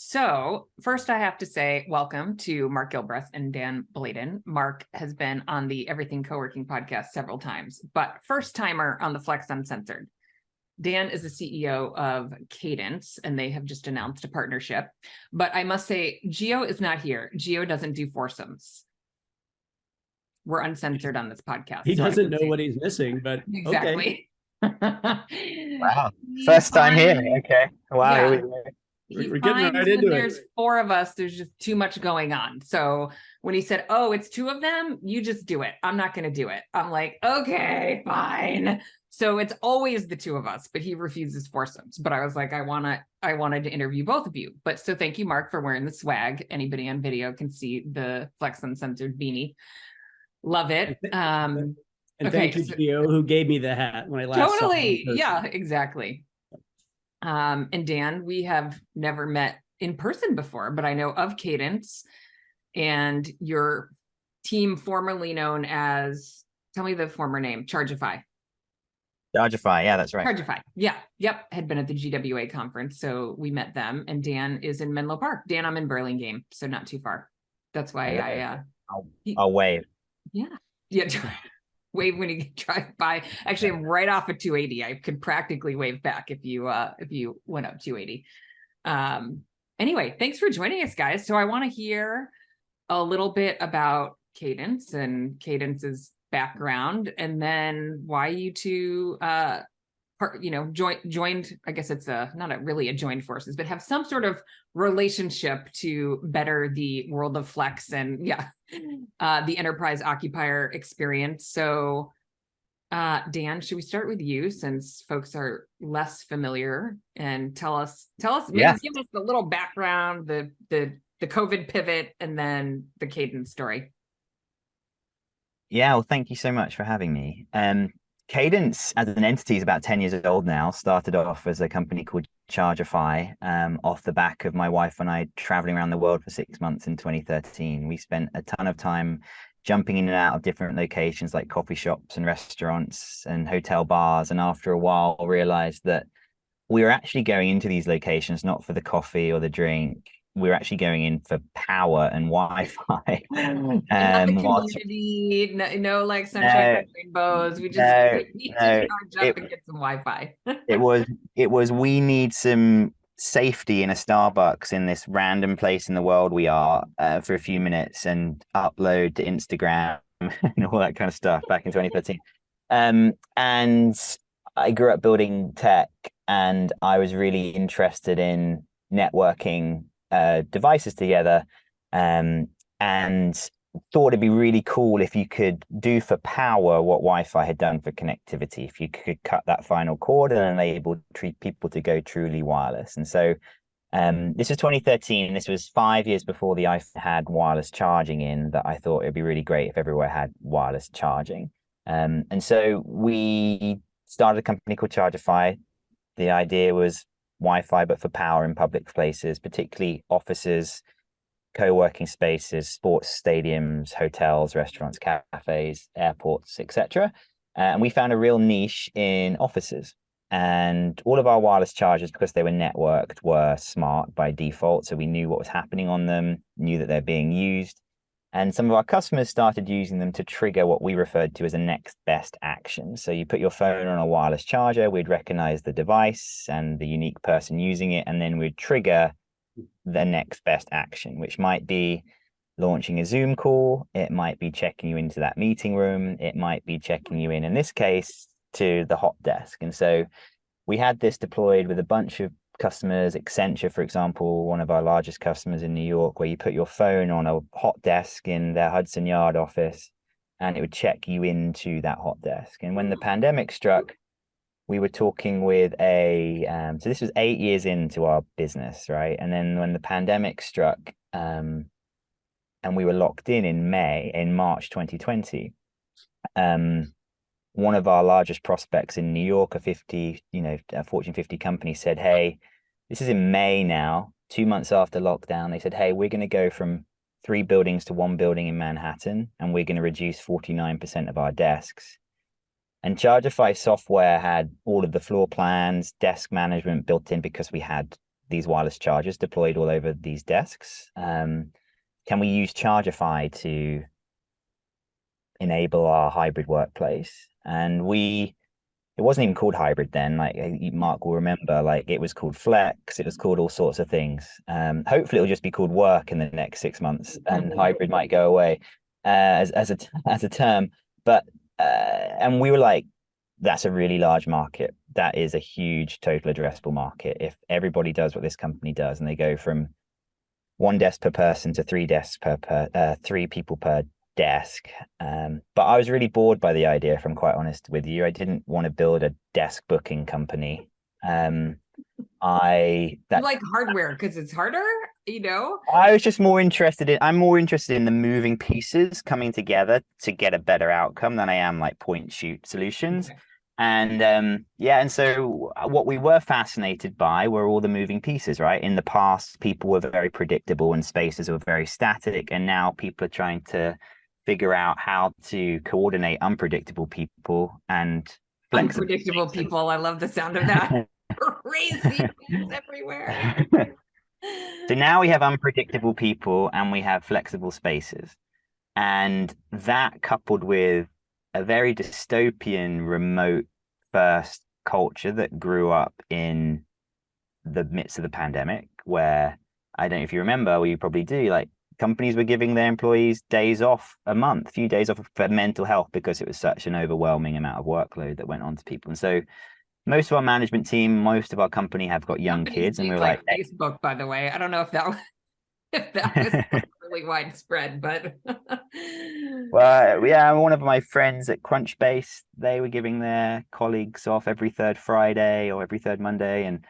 So first I have to say welcome to Mark Gilbreth and Dan Bladen. Mark has been on the Everything Coworking podcast several times, but first timer on the Flex Uncensored. Dan is the CEO of Kadence, and they have just announced a partnership. But I must say, Gio is not here. Gio doesn't do foursomes. We're uncensored on this podcast. He doesn't know what he's missing, but exactly. Okay. Wow. First time hearing. Okay. Wow. Yeah. We're getting right into it. There's four of us, there's just too much going on. So when he said, oh, it's two of them, you just do it. I'm not going to do it. I'm like, okay, fine. So it's always the two of us, but he refuses foursomes. But I was like, I wanted to interview both of you. But so thank you, Mark, for wearing the swag. Anybody on video can see the Flex Uncensored beanie. Love it. And thank you, Gio, who gave me the hat when I last saw him. Yeah, exactly. And Dan, we have never met in person before, but I know of Kadence and your team formerly known as, tell me the former name, Chargeify. Chargeify, yeah, that's right. Chargeify, yeah, yep, had been at the GWA conference, so we met them, and Dan is in Menlo Park. Dan, I'm in Burlingame, so not too far. That's why I'll wave. Yeah. Wave when you drive by. Actually, I'm right off of 280. I could practically wave back if you went up 280. Anyway, thanks for joining us, guys. So I want to hear a little bit about Kadence and Kadence's background, and then why you two joined. I guess it's not really a joined forces, but have some sort of relationship to better the world of Flex and the enterprise occupier experience. So Dan, should we start with you, since folks are less familiar, and tell us give us a little background, the COVID pivot, and then the Kadence story. Yeah, well, thank you so much for having me. Kadence as an entity is about 10 years old now. Started off as a company called Chargeify, off the back of my wife and I traveling around the world for 6 months in 2013. We spent a ton of time jumping in and out of different locations like coffee shops and restaurants and hotel bars. And after a while, realized that we were actually going into these locations not for the coffee or the drink. We were actually going in for power and Wi-Fi. Not the community, no like sunshine and rainbows. We just need to charge up and get some Wi-Fi. it was we need some safety in a Starbucks in this random place in the world we are for a few minutes and upload to Instagram and all that kind of stuff back in 2013. And I grew up building tech, and I was really interested in networking devices together, and thought it'd be really cool if you could do for power what Wi-Fi had done for connectivity, if you could cut that final cord and enable people to go truly wireless. And so this was 2013. This was 5 years before the iPhone had wireless charging in, that I thought it'd be really great if everywhere had wireless charging. And so we started a company called Chargeify. The idea was Wi-Fi, but for power in public places, particularly offices, co-working spaces, sports stadiums, hotels, restaurants, cafes, airports, etc. And we found a real niche in offices. And all of our wireless chargers, because they were networked, were smart by default. So we knew what was happening on them, knew that they're being used. And some of our customers started using them to trigger what we referred to as a next best action. So you put your phone on a wireless charger, we'd recognize the device and the unique person using it, and then we'd trigger the next best action, which might be launching a Zoom call. It might be checking you into that meeting room. It might be checking you in this case, to the hot desk. And so we had this deployed with a bunch of customers. Accenture, for example, one of our largest customers in New York, where you put your phone on a hot desk in their Hudson Yard office and it would check you into that hot desk. And when the pandemic struck, we were talking with so this was 8 years into our business, right? And then when the pandemic struck, and we were locked in March 2020, one of our largest prospects in New York, a Fortune 50 company, said, hey, this is in May now, 2 months after lockdown. They said, hey, we're going to go from 3 buildings to 1 building in Manhattan, and we're going to reduce 49% of our desks. And Chargeify software had all of the floor plans, desk management built in, because we had these wireless chargers deployed all over these desks. Can we use Chargify to enable our hybrid workplace? And it wasn't even called hybrid then. Like Mark will remember, like it was called Flex. It was called all sorts of things. Hopefully it'll just be called Work in the next 6 months, and hybrid might go away as a term. But and we were like, that's a really large market. That is a huge total addressable market. If everybody does what this company does, and they go from 1 desk per person to 3 desks per 3 people per desk. But I was really bored by the idea, if I'm quite honest with you. I didn't want to build a desk booking company. You like hardware because it's harder, I was just I'm more interested in the moving pieces coming together to get a better outcome than I am like point shoot solutions. Okay. And and so what we were fascinated by were all the moving pieces, right? In the past, people were very predictable and spaces were very static, and now people are trying to figure out how to coordinate unpredictable people and unpredictable people. I love the sound of that. Crazy everywhere. So now we have unpredictable people and we have flexible spaces, and that coupled with a very dystopian remote first culture that grew up in the midst of the pandemic, where I don't know if you remember, or you probably do, like companies were giving their employees days off a month, few days off for mental health, because it was such an overwhelming amount of workload that went on to people. And so most of our management team, most of our company have got young kids, and we're like Facebook, by the way. I don't know if that was really widespread, but well, yeah, one of my friends at Crunchbase, they were giving their colleagues off every 3rd Friday or every 3rd Monday, and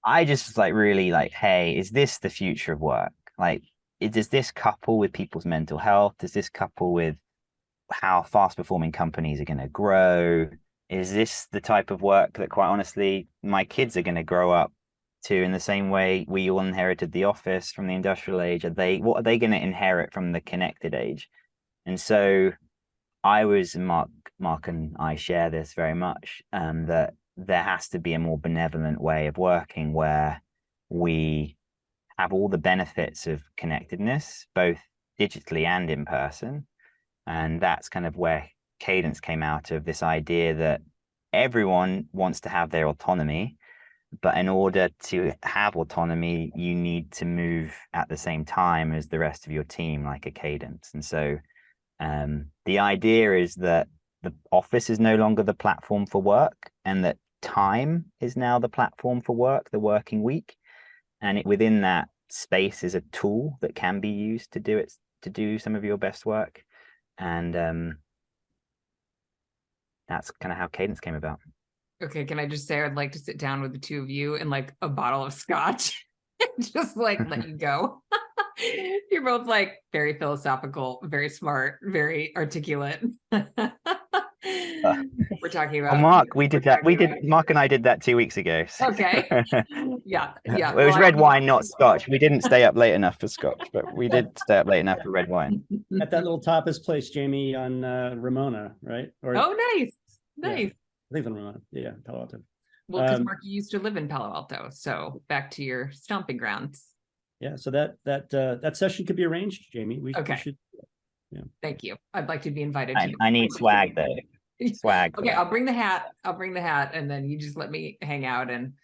I just was like, really like, hey, is this the future of work? Like, does this couple with people's mental health? Does this couple with how fast performing companies are going to grow? Is this the type of work that, quite honestly, my kids are going to grow up to in the same way we all inherited the office from the industrial age? What are they going to inherit from the connected age? And so Mark and I share this very much, that there has to be a more benevolent way of working where we have all the benefits of connectedness, both digitally and in person. And that's kind of where Kadence came out of, this idea that everyone wants to have their autonomy, but in order to have autonomy, you need to move at the same time as the rest of your team, like a Kadence. And so the idea is that the office is no longer the platform for work, and that time is now the platform for work, the working week. And within that, space is a tool that can be used to do some of your best work. And that's kind of how Kadence came about. Okay, can I just say I'd like to sit down with the two of you and like a bottle of scotch and just like let you go. You're both like very philosophical, very smart, very articulate. We're talking about Mark, Mark and I did that 2 weeks ago. So. Okay. Yeah. It was red wine, not scotch. We didn't stay up late enough for scotch, but we did stay up late enough for red wine. At that little tapas place, Jamie, on Ramona, right? Nice. Yeah, I think on Ramona. Yeah, Palo Alto. Well, because Mark, you used to live in Palo Alto, so back to your stomping grounds. Yeah, so that session could be arranged, Jamie. We should. Yeah. Thank you. I'd like to be invited. I need swag though. Swag. Okay, I'll bring the hat, and then you just let me hang out. And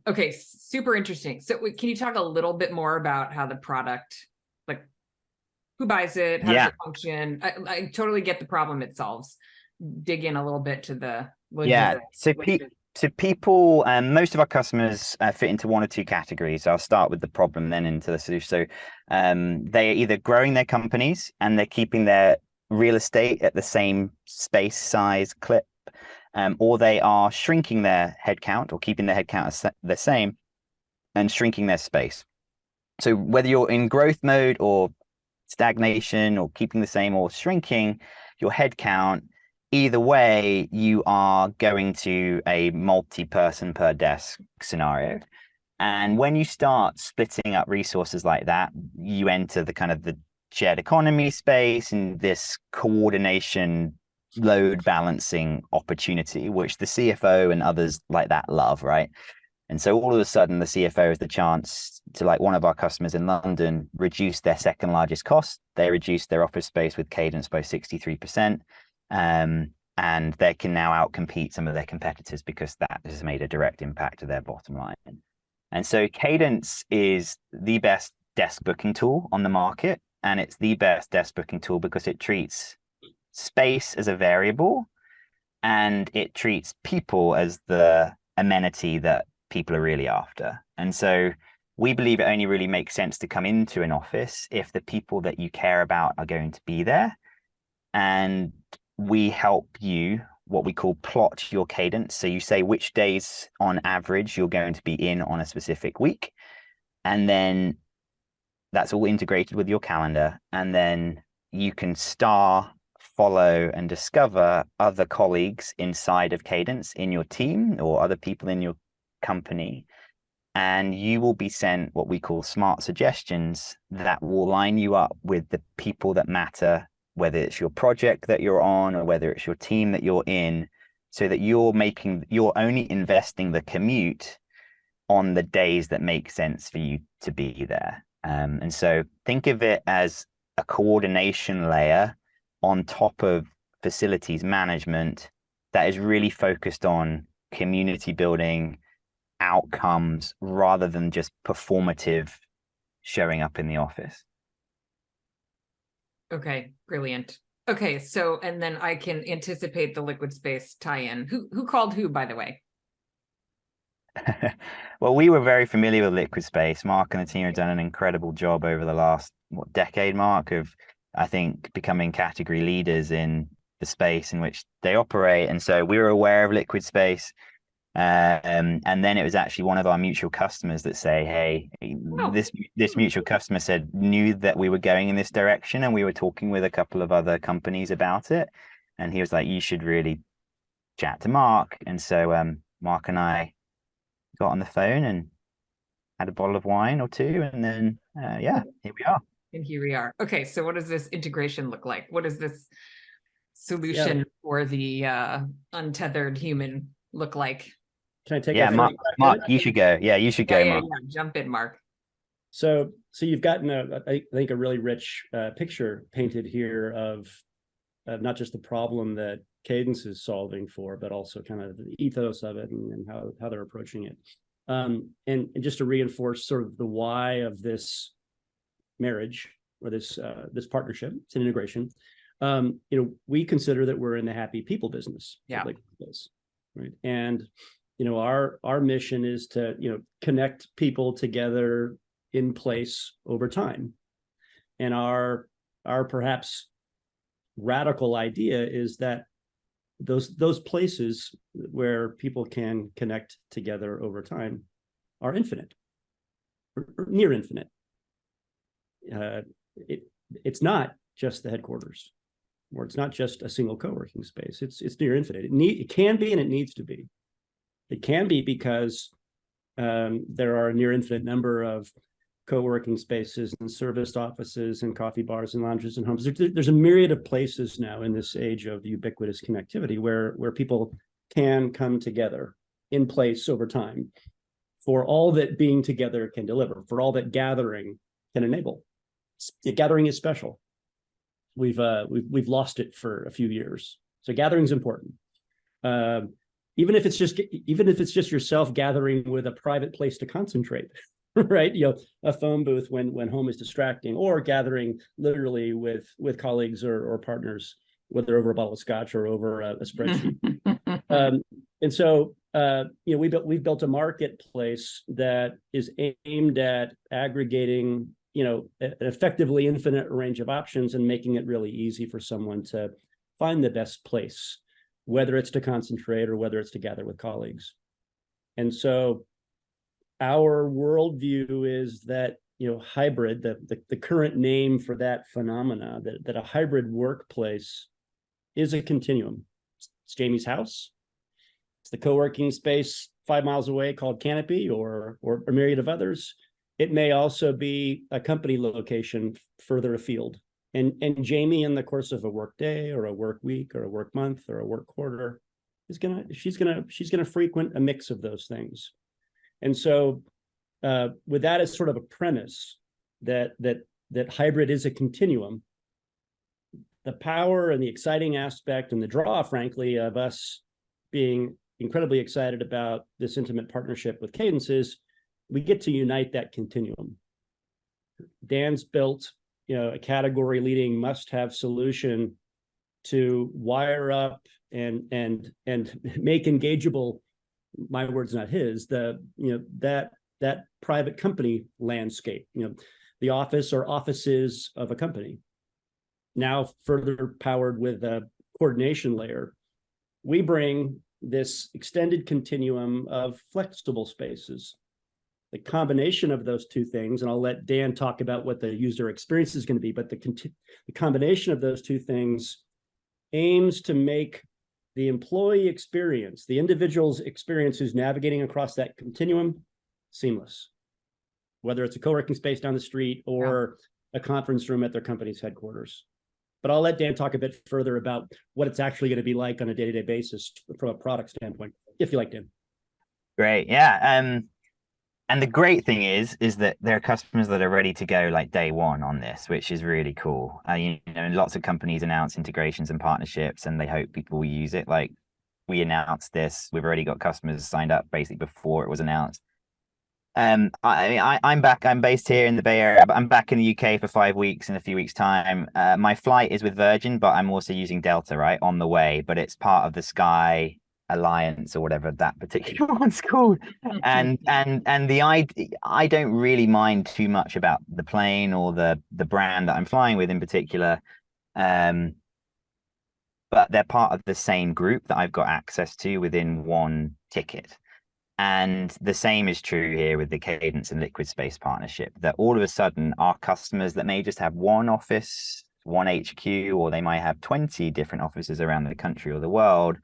okay, super interesting. So can you talk a little bit more about how the product, like who buys it, how does it function? I totally get the problem it solves. Dig in a little bit to the So people, most of our customers fit into one or two categories. I'll start with the problem, then into the solution. So they're either growing their companies and they're keeping their real estate at the same space size clip, or they are shrinking their headcount or keeping their headcount the same and shrinking their space. So whether you're in growth mode or stagnation or keeping the same or shrinking your headcount, either way, you are going to a multi-person per desk scenario. And when you start splitting up resources like that, you enter the kind of the shared economy space and this coordination load balancing opportunity, which the CFO and others like that love, right? And so all of a sudden, the CFO has the chance to, like one of our customers in London, reduce their second largest cost. They reduced their office space with Kadence by 63%. And they can now outcompete some of their competitors because that has made a direct impact to their bottom line. And so Kadence is the best desk booking tool on the market. And it's the best desk booking tool because it treats space as a variable and it treats people as the amenity that people are really after. And so we believe it only really makes sense to come into an office if the people that you care about are going to be there. And we help you what we call plot your cadence. So you say which days on average you're going to be in on a specific week. And then that's all integrated with your calendar. And then you can star, follow, and discover other colleagues inside of Kadence in your team or other people in your company. And you will be sent what we call smart suggestions that will line you up with the people that matter, whether it's your project that you're on or whether it's your team that you're in, so that you're only investing the commute on the days that make sense for you to be there. And so think of it as a coordination layer on top of facilities management that is really focused on community building, outcomes, rather than just performative showing up in the office. Okay, brilliant. Okay, so, and then I can anticipate the Liquidspace tie-in. Who called who, by the way? Well, we were very familiar with Liquidspace. Mark and the team have done an incredible job over the last decade, Mark, of, I think, becoming category leaders in the space in which they operate. And so we were aware of Liquidspace. And then it was actually one of our mutual customers that say, hey, this mutual customer knew that we were going in this direction, and we were talking with a couple of other companies about it. And he was like, you should really chat to Mark. And so Mark and I got on the phone and had a bottle of wine or two, and then here we are. And here we are. Okay, so what does this integration look like? What does this solution for the untethered human look like? Can I take Mark, you should go. Yeah, you should go, Mark. Yeah. Jump in, Mark. So you've gotten I think a really rich picture painted here of not just the problem that Kadence is solving for, but also kind of the ethos of it and how they're approaching it. And just to reinforce sort of the why of this marriage or this partnership, it's an integration. We consider that we're in the happy people business. Yeah. Like this, right? And our mission is to connect people together in place over time. And our perhaps radical idea is that those places where people can connect together over time are infinite, or near infinite. It's not just the headquarters, or it's not just a single co-working space. It's near infinite. It can be, and it needs to be. It can be because there are a near infinite number of co-working spaces and serviced offices and coffee bars and lounges and homes. There's a myriad of places now in this age of ubiquitous connectivity where people can come together in place over time for all that being together can deliver, for all that gathering can enable. Gathering is special. We've lost it for a few years. So gathering's important. Even if it's just yourself gathering with a private place to concentrate, right? A phone booth when home is distracting, or gathering literally with colleagues or partners, whether over a bottle of scotch or over a spreadsheet. And so we've built a marketplace that is aimed at aggregating an effectively infinite range of options and making it really easy for someone to find the best place, whether it's to concentrate or whether it's to gather with colleagues. And so our worldview is that hybrid, the current name for that phenomena, that a hybrid workplace is a continuum. It's Jamie's house. It's the co-working space 5 miles away called Canopy, or a myriad of others. It may also be a company location further afield, And Jamie, in the course of a work day or a work week or a work month or a work quarter, she's gonna frequent a mix of those things. And so with that as sort of a premise that hybrid is a continuum, the power and the exciting aspect and the draw, frankly, of us being incredibly excited about this intimate partnership with Kadence is we get to unite that continuum. Dan's built, a category leading must-have solution to wire up and make engageable, my words, not his, that private company landscape, the office or offices of a company. Now further powered with a coordination layer, we bring this extended continuum of flexible spaces. The combination of those two things, and I'll let Dan talk about what the user experience is going to be, but the combination of those two things aims to make the employee experience, the individual's experience who's navigating across that continuum, seamless. Whether it's a co-working space down the street or a conference room at their company's headquarters. But I'll let Dan talk a bit further about what it's actually going to be like on a day-to-day basis from a product standpoint, if you like, Dan. Great. Yeah. And the great thing is that there are customers that are ready to go like day one on this, which is really cool. Lots of companies announce integrations and partnerships, and they hope people will use it. Like we announced this, we've already got customers signed up basically before it was announced. I'm back. I'm based here in the Bay Area, but I'm back in the UK for 5 weeks in a few weeks' time. My flight is with Virgin, but I'm also using Delta, right, on the way. But it's part of the Sky Alliance or whatever that particular one's called. And I don't really mind too much about the plane or the brand that I'm flying with in particular. But they're part of the same group that I've got access to within one ticket. And the same is true here with the Kadence and Liquidspace partnership, that all of a sudden our customers that may just have one office, one HQ, or they might have 20 different offices around the country or the world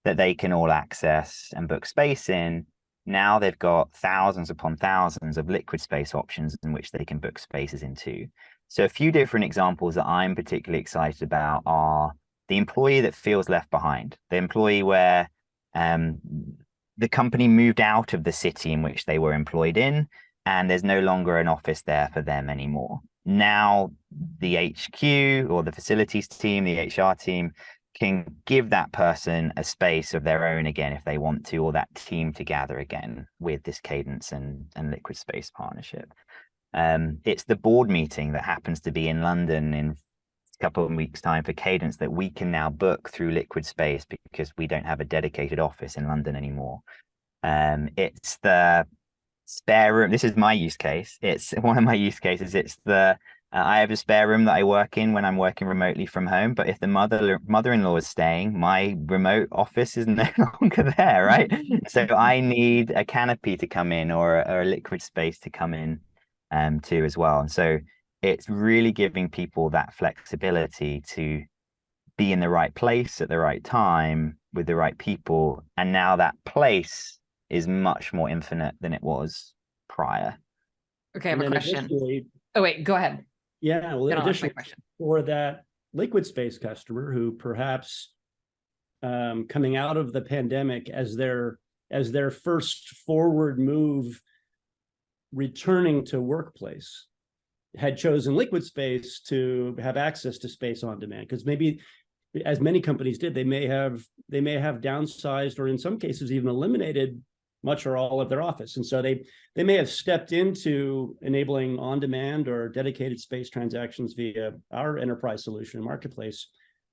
that they can all access and book space in. Now they've got thousands upon thousands of Liquidspace options in which they can book spaces into. So a few different examples that I'm particularly excited about are the employee that feels left behind, the employee where the company moved out of the city in which they were employed in, and there's no longer an office there for them anymore. Now the HQ or the facilities team, the HR team, can give that person a space of their own again if they want to, or that team to gather again with this Kadence and Liquidspace partnership. It's the board meeting that happens to be in London in couple of weeks' time for Kadence that we can now book through Liquidspace because we don't have a dedicated office in London anymore. It's the spare room. This is my use case. It's one of my use cases. It's the I have a spare room that I work in when I'm working remotely from home. But if the mother-in-law is staying, my remote office is no longer there, right? So I need a canopy to come in or a Liquidspace to come in too as well. And so it's really giving people that flexibility to be in the right place at the right time with the right people. And now that place is much more infinite than it was prior. Okay, I have a question. Oh, wait, go ahead. Yeah, well, additionally, for that Liquidspace customer who perhaps coming out of the pandemic as their first forward move, returning to workplace, had chosen Liquidspace to have access to space on demand, because maybe, as many companies did, they may have downsized or in some cases even eliminated much or all of their office. And so they may have stepped into enabling on-demand or dedicated space transactions via our enterprise solution marketplace.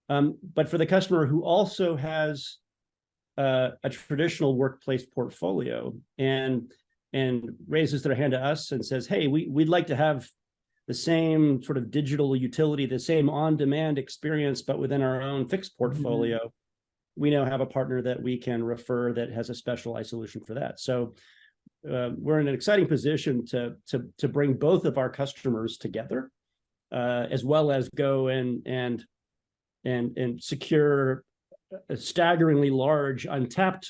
But for the customer who also has a traditional workplace portfolio and raises their hand to us and says, hey, we'd like to have the same sort of digital utility, the same on-demand experience, but within our own fixed portfolio, we now have a partner that we can refer that has a specialized solution for that. So we're in an exciting position to bring both of our customers together, as well as go and secure a staggeringly large untapped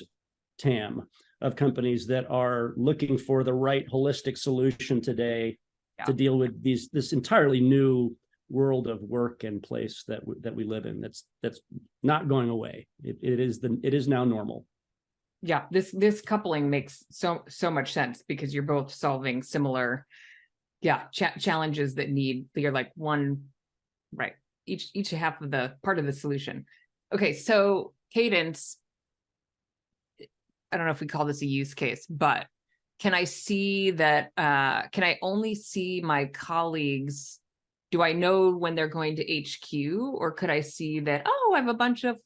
TAM of companies that are looking for the right holistic solution today to deal with this entirely new world of work and place that we live in. That's not going away. It is now normal. Yeah, this coupling makes so much sense because you're both solving similar, challenges that need, you're like one, right, each half of the part of the solution. Okay, so Kadence, I don't know if we call this a use case, but can I see that, can I only see my colleagues? Do I know when they're going to HQ, or could I see that, oh, I have a bunch of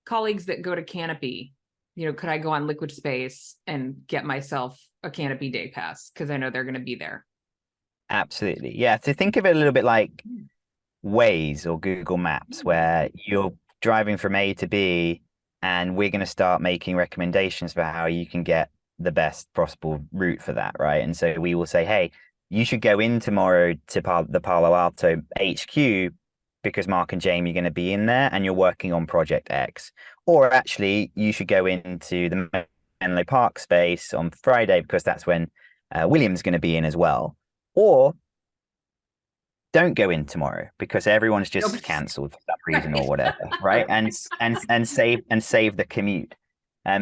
colleagues that go to Canopy? Could I go on Liquidspace and get myself a Canopy day pass because I know they're going to be there? Absolutely. Yeah. So think of it a little bit like Waze or Google Maps, where you're driving from A to B, and we're going to start making recommendations for how you can get the best possible route for that, right? And so we will say, hey, you should go in tomorrow to the Palo Alto HQ because Mark and Jamie are going to be in there and you're working on Project X. Or actually, you should go into the Menlo Park space on Friday because that's when William's going to be in as well. Or don't go in tomorrow because everyone's just cancelled for some reason or whatever, right? And save the commute.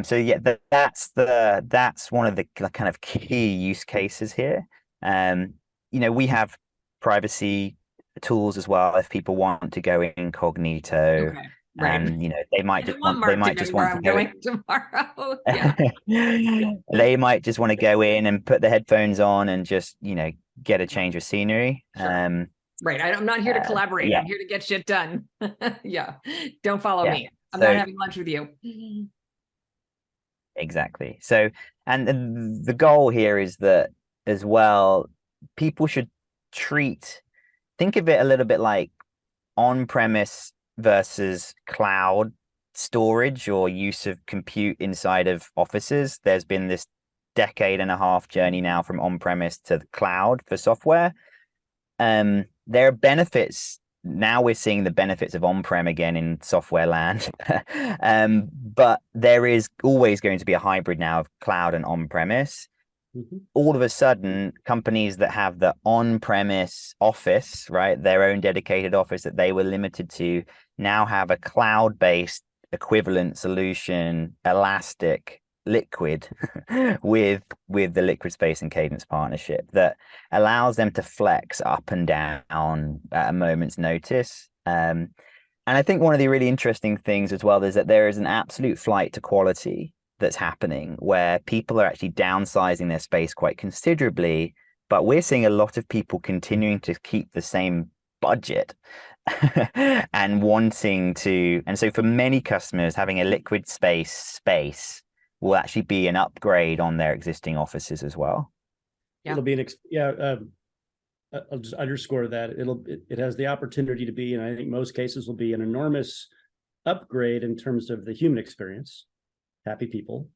So yeah, that's one of the kind of key use cases here. We have privacy tools as well if people want to go incognito. Okay, right. And they might just want to go in tomorrow. Yeah. They might just want to go in and put the headphones on and just get a change of scenery. Sure. Right. I'm not here to collaborate. I'm here to get shit done. Yeah. Don't follow me. I'm not having lunch with you. Exactly. So, and the goal here is that as well, people should think of it a little bit like on-premise versus cloud storage or use of compute inside of offices. There's been this decade-and-a-half journey now from on-premise to the cloud for software. There are benefits. Now we're seeing the benefits of on-prem again in software land. But there is always going to be a hybrid now of cloud and on-premise. Mm-hmm. All of a sudden, companies that have the on-premise office, right, their own dedicated office that they were limited to, now have a cloud-based equivalent solution, elastic, liquid, with the Liquidspace and Kadence partnership that allows them to flex up and down at a moment's notice. And I think one of the really interesting things as well is that there is an absolute flight to quality that's happening where people are actually downsizing their space quite considerably, but we're seeing a lot of people continuing to keep the same budget and so for many customers, having a Liquidspace space will actually be an upgrade on their existing offices as well. Yeah. It'll be I'll just underscore that it has the opportunity to be, and I think most cases will be, an enormous upgrade in terms of the human experience. Happy people,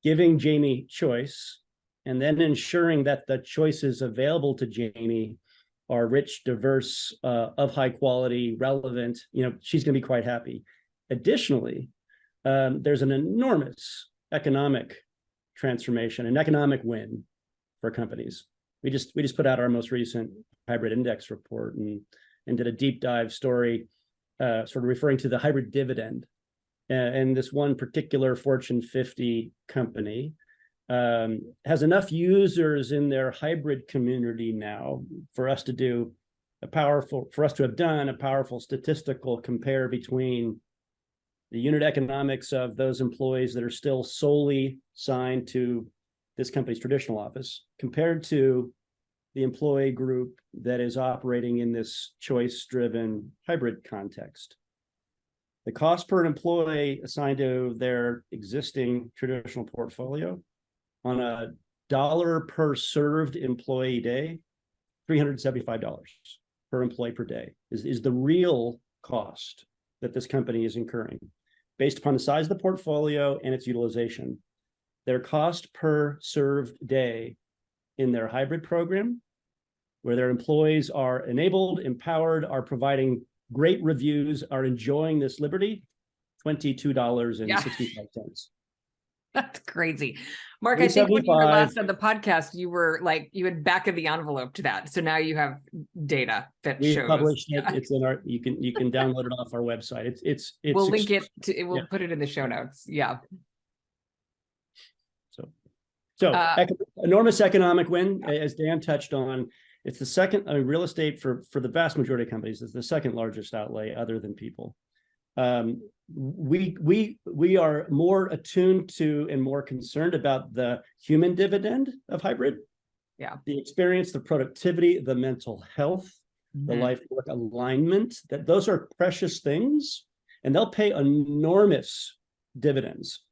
giving Jamie choice and then ensuring that the choices available to Jamie are rich, diverse, of high quality, relevant. She's going to be quite happy. Additionally, there's an enormous economic transformation, an economic win for companies. We just put out our most recent hybrid index report and did a deep dive story, sort of referring to the hybrid dividend. And this one particular Fortune 50 company has enough users in their hybrid community now for us to have done a powerful statistical compare between the unit economics of those employees that are still solely signed to this company's traditional office compared to the employee group that is operating in this choice-driven hybrid context. The cost per employee assigned to their existing traditional portfolio on a dollar per served employee day, $375 per employee per day is the real cost that this company is incurring based upon the size of the portfolio and its utilization. Their cost per served day in their hybrid program, where their employees are enabled, empowered, are providing great reviews, are enjoying this liberty, $22.65. That's crazy. Mark, I think when you were 375. last on the podcast, you were like, you had back of the envelope to that. So now you have data that We've shows. published it. It's in our, you can download it off our website. It's We'll link it to, we'll yeah. put it in the show notes. Yeah. So enormous economic win, as Dan touched on. It's the second, real estate for the vast majority of companies is the second largest outlay other than people. We are more attuned to and more concerned about the human dividend of hybrid. Yeah. The experience, the productivity, the mental health, the life work alignment, that those are precious things and they'll pay enormous dividends.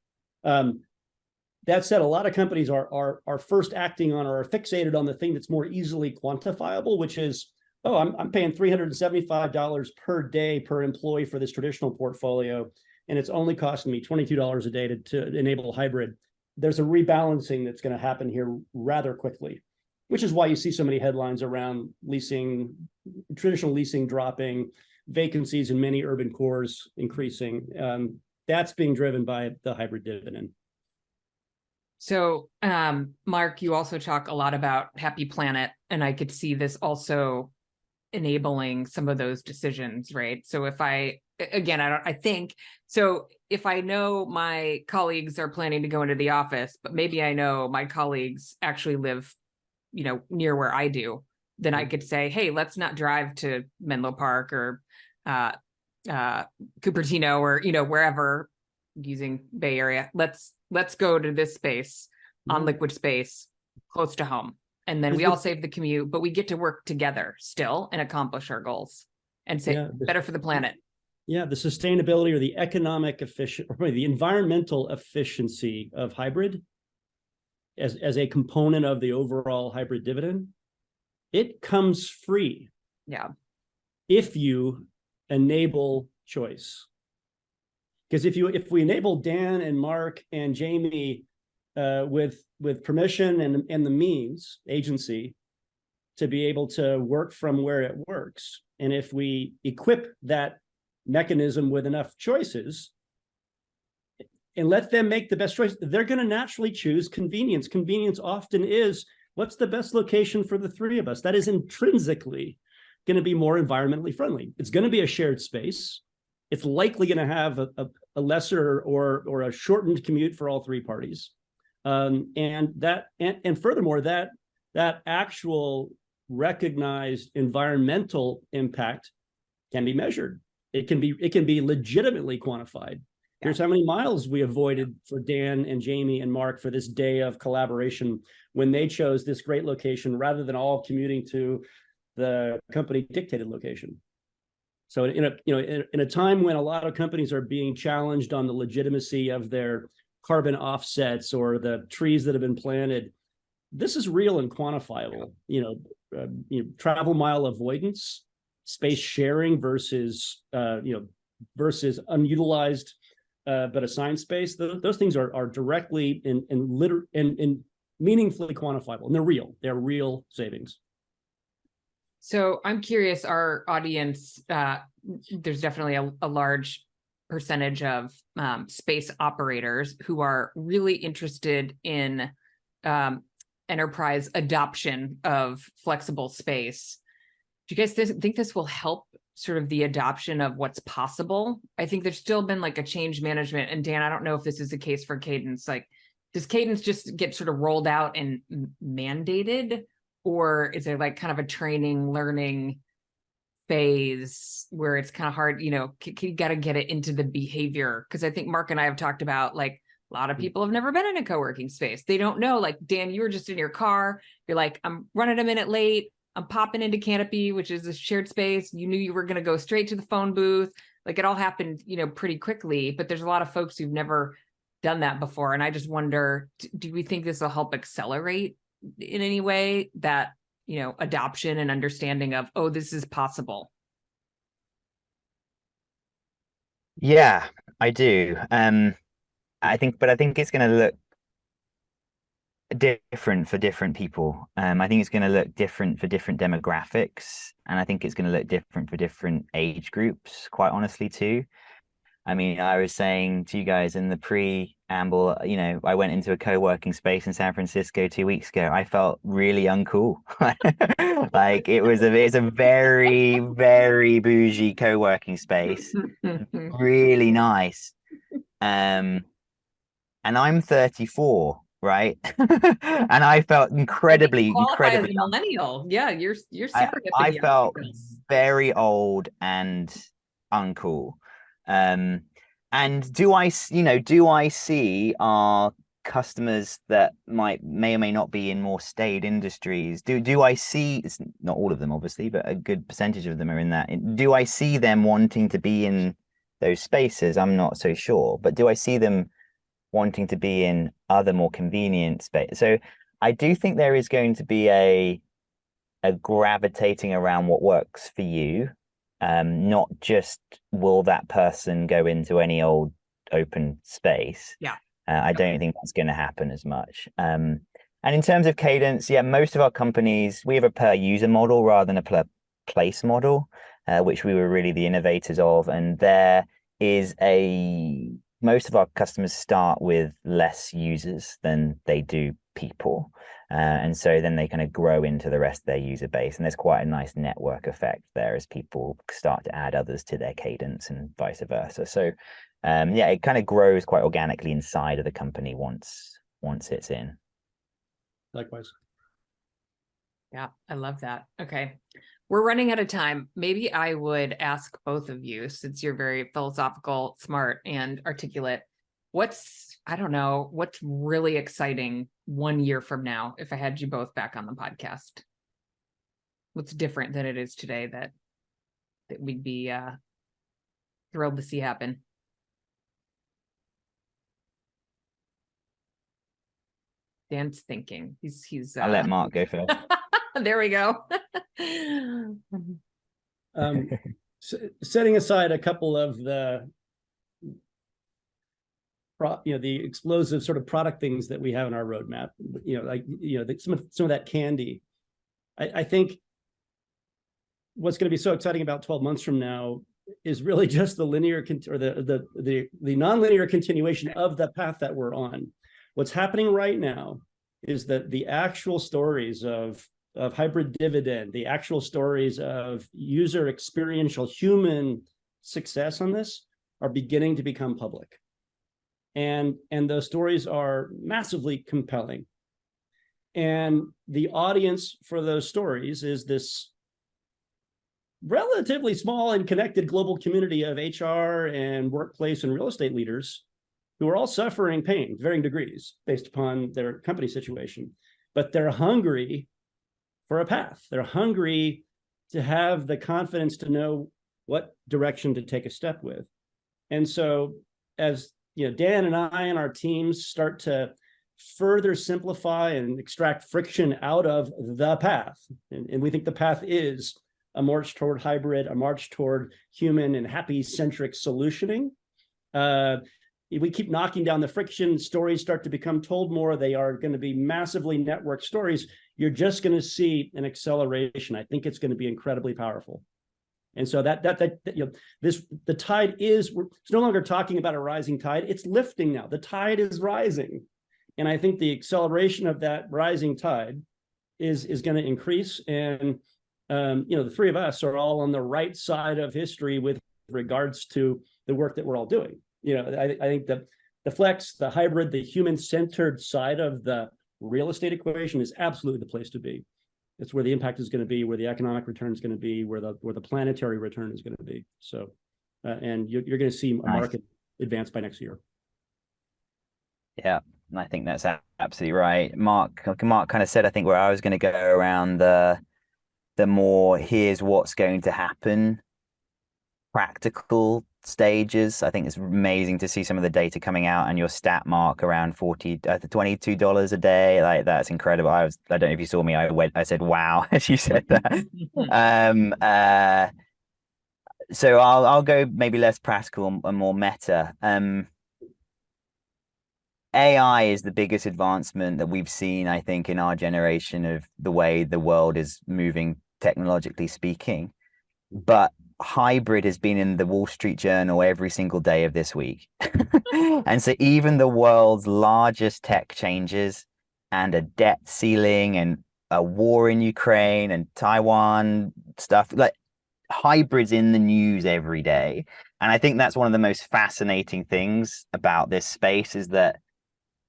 That said, a lot of companies are first acting on or are fixated on the thing that's more easily quantifiable, which is, oh, I'm paying $375 per day per employee for this traditional portfolio, and it's only costing me $22 a day to enable hybrid. There's a rebalancing that's going to happen here rather quickly, which is why you see so many headlines around leasing, traditional leasing dropping, vacancies in many urban cores increasing. That's being driven by the hybrid dividend. So, Mark, you also talk a lot about Happy Planet, and I could see this also enabling some of those decisions, right? So if I think, so if I know my colleagues are planning to go into the office, but maybe I know my colleagues actually live, near where I do, then I could say, hey, let's not drive to Menlo Park or Cupertino or, wherever, using Bay Area. Let's go to this space on Liquidspace close to home. And then we all save the commute, but we get to work together still and accomplish our goals and say better for the planet. Yeah, the sustainability or the economic or the environmental efficiency of hybrid as a component of the overall hybrid dividend, it comes free. Yeah. If you enable choice. Because if we enable Dan and Mark and Jamie with permission and the means, agency, to be able to work from where it works, and if we equip that mechanism with enough choices and let them make the best choice, they're going to naturally choose convenience. Convenience often is, what's the best location for the three of us? That is intrinsically going to be more environmentally friendly. It's going to be a shared space. It's likely going to have a lesser or a shortened commute for all three parties. And furthermore, that actual recognized environmental impact can be measured. It can be legitimately quantified. Here's how many miles we avoided for Dan and Jamie and Mark for this day of collaboration when they chose this great location rather than all commuting to the company dictated location. So in a time when a lot of companies are being challenged on the legitimacy of their carbon offsets or the trees that have been planted, this is real and quantifiable. Travel mile avoidance, space sharing versus versus unutilized but assigned space. Those things are directly and meaningfully quantifiable, and they're real. They're real savings. So I'm curious, our audience, there's definitely a large percentage of space operators who are really interested in enterprise adoption of flexible space. Do you guys think this will help sort of the adoption of what's possible? I think there's still been like a change management. And Dan, I don't know if this is the case for Kadence. Like, does Kadence just get sort of rolled out and mandated? Or is there like kind of a training, learning phase where it's kind of hard, you got to get it into the behavior? Because I think Mark and I have talked about, like, a lot of people have never been in a co-working space. They don't know, like, Dan, you were just in your car. You're like, I'm running a minute late. I'm popping into Canopy, which is a shared space. You knew you were going to go straight to the phone booth. Like, it all happened, pretty quickly, but there's a lot of folks who've never done that before. And I just wonder, do we think this will help accelerate in any way that, adoption and understanding of, oh, this is possible? Yeah, I do. I think it's going to look different for different people. I think it's going to look different for different demographics, and I think it's going to look different for different age groups, quite honestly, too. I mean, I was saying to you guys in the preamble, you know, I went into a co-working space in San Francisco 2 weeks ago. I felt really uncool. Like it's a very, very bougie co-working space. Really nice. Um, and I'm 34, right? And I felt I think you incredibly, qualify as incredibly a millennial. Yeah, you're super hip I and young. felt very old and uncool. Um, and do I see our customers that may or may not be in more staid industries? Do I see, it's not all of them, obviously, but a good percentage of them are in that. Do I see them wanting to be in those spaces? I'm not so sure, but do I see them wanting to be in other more convenient space? So I do think there is going to be a gravitating around what works for you, not just will that person go into any old open space. Yeah. I don't think that's going to happen as much. And in terms of Kadence, yeah, most of our companies, we have a per user model rather than a per place model, which we were really the innovators of. And there is most of our customers start with less users than they do people. And so then they kind of grow into the rest of their user base. And there's quite a nice network effect there as people start to add others to their Kadence and vice versa. So yeah, it kind of grows quite organically inside of the company once it's in. Likewise. Yeah, I love that. Okay. We're running out of time. Maybe I would ask both of you, since you're very philosophical, smart, and articulate, I don't know, what's really exciting 1 year from now, if I had you both back on the podcast? What's different than it is today that we'd be thrilled to see happen? Dan's thinking. He's I'll let Mark go first. There we go. Setting aside a couple of the explosive sort of product things that we have in our roadmap, some of that candy. I think what's going to be so exciting about 12 months from now is really just the linear or the nonlinear continuation of the path that we're on. What's happening right now is that the actual stories of hybrid dividend, the actual stories of user experiential human success on this are beginning to become public. And those stories are massively compelling. And the audience for those stories is this relatively small and connected global community of HR and workplace and real estate leaders who are all suffering pain to varying degrees based upon their company situation. But they're hungry for a path. They're hungry to have the confidence to know what direction to take a step with. And so as Dan and I and our teams start to further simplify and extract friction out of the path, and we think the path is a march toward hybrid, a march toward human and happy-centric solutioning. If we keep knocking down the friction, stories start to become told more. They are going to be massively networked stories. You're just going to see an acceleration. I think it's going to be incredibly powerful. And so the tide it's no longer talking about a rising tide. It's lifting now. The tide is rising. And I think the acceleration of that rising tide is going to increase. And, the three of us are all on the right side of history with regards to the work that we're all doing. I think the flex, the hybrid, the human-centered side of the real estate equation is absolutely the place to be. It's where the impact is going to be, where the economic return is going to be, where the planetary return is going to be. So, and you're going to see a market advance by next year. Yeah, I think that's absolutely right. Mark kind of said, I think, where I was going to go around the more here's what's going to happen practical stages. I think it's amazing to see some of the data coming out and your stat mark around $22 a day. Like, that's incredible. I don't know if you saw me. I said wow as you said that. So I'll go maybe less practical and more meta. AI is the biggest advancement that we've seen, I think, in our generation of the way the world is moving technologically speaking. But hybrid has been in the Wall Street Journal every single day of this week. And so even the world's largest tech changes and a debt ceiling and a war in Ukraine and Taiwan stuff, like hybrids in the news every day. And I think that's one of the most fascinating things about this space, is that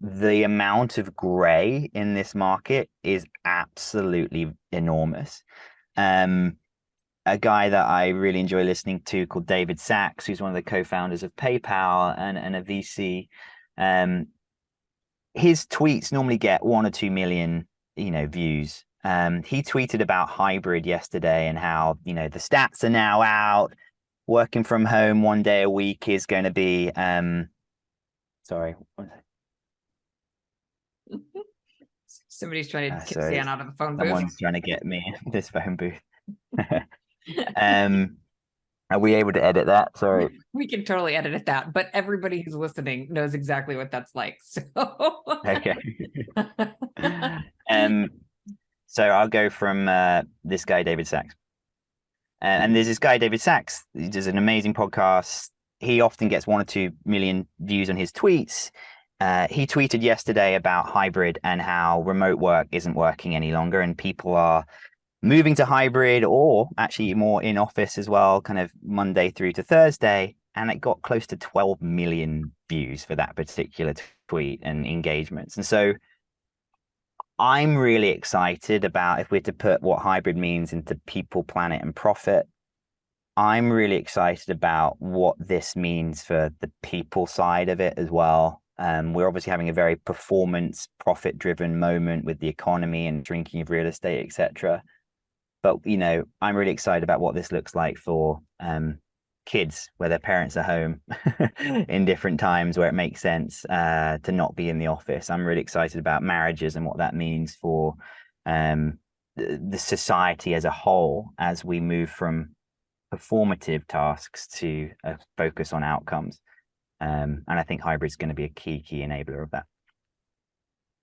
the amount of gray in this market is absolutely enormous. A guy that I really enjoy listening to called David Sachs, who's one of the co-founders of PayPal and a VC. His tweets normally get 1 or 2 million, views. He tweeted about hybrid yesterday and how, the stats are now out. Working from home 1 day a week is going to be, sorry. Somebody's trying to get Sorry. Dan out of the phone booth. Someone's trying to get me this phone booth. Are we able to edit that? Sorry. We can totally edit that, but everybody who's listening knows exactly what that's like. So Okay. So I'll go from this guy, David Sachs. And there's this guy, David Sachs. He does an amazing podcast. He often gets 1 or 2 million views on his tweets. He tweeted yesterday about hybrid and how remote work isn't working any longer, and people are moving to hybrid, or actually more in office as well, kind of Monday through to Thursday. And it got close to 12 million views for that particular tweet and engagements. And so I'm really excited about, if we're to put what hybrid means into people, planet, and profit, I'm really excited about what this means for the people side of it as well. We're obviously having a very performance, profit-driven moment with the economy and shrinking of real estate, etc. But, I'm really excited about what this looks like for kids, where their parents are home in different times, where it makes sense to not be in the office. I'm really excited about marriages and what that means for the society as a whole, as we move from performative tasks to a focus on outcomes. And I think hybrid is going to be a key enabler of that.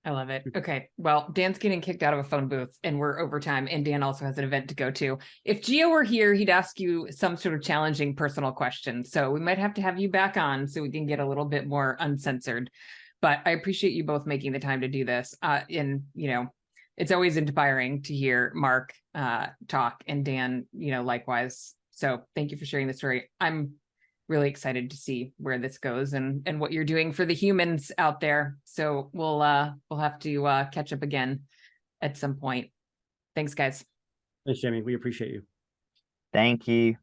I love it. Okay. Well, Dan's getting kicked out of a phone booth and we're over time, and Dan also has an event to go to. If Gio were here, he'd ask you some sort of challenging personal question. So we might have to have you back on so we can get a little bit more uncensored. But I appreciate you both making the time to do this. It's always inspiring to hear Mark talk, and Dan, likewise. So thank you for sharing the story. I'm really excited to see where this goes and what you're doing for the humans out there. So we'll have to catch up again at some point. Thanks, guys. Thanks, Jamie. We appreciate you. Thank you.